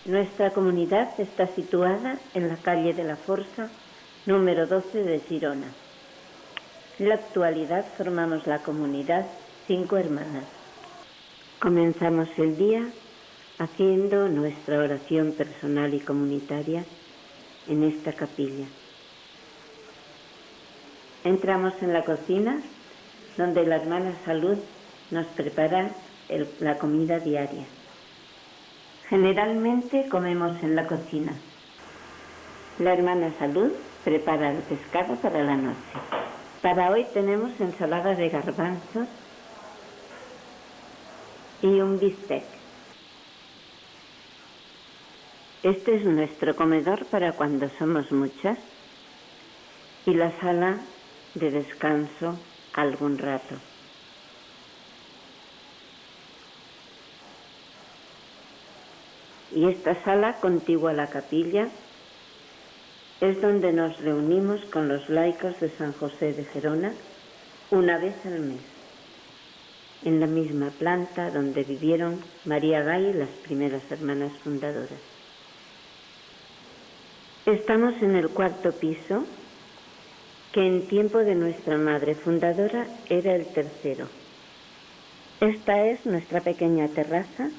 Nuestra comunidad está situada en la calle de la Força, número 12 de Girona. En la actualidad formamos la comunidad 5 hermanas. Comenzamos el día haciendo nuestra oración personal y comunitaria en esta capilla. Entramos en la cocina, donde la hermana Salud nos prepara la comida diaria. Generalmente comemos en la cocina. La hermana Salud prepara el pescado para la noche. Para hoy tenemos ensalada de garbanzos y un bistec. Este es nuestro comedor para cuando somos muchas y la sala de descanso algún rato. Y esta sala contigua a la capilla es donde nos reunimos con los laicos de San José de Gerona una vez al mes, en la misma planta donde vivieron María Gay y las primeras hermanas fundadoras. Estamos en el 4º piso, que en tiempo de nuestra madre fundadora era el 3º. Esta es nuestra pequeña terraza,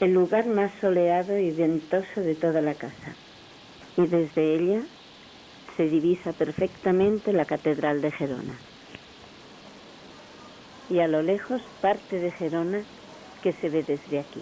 el lugar más soleado y ventoso de toda la casa. Y desde ella se divisa perfectamente la Catedral de Gerona. Y a lo lejos parte de Gerona que se ve desde aquí.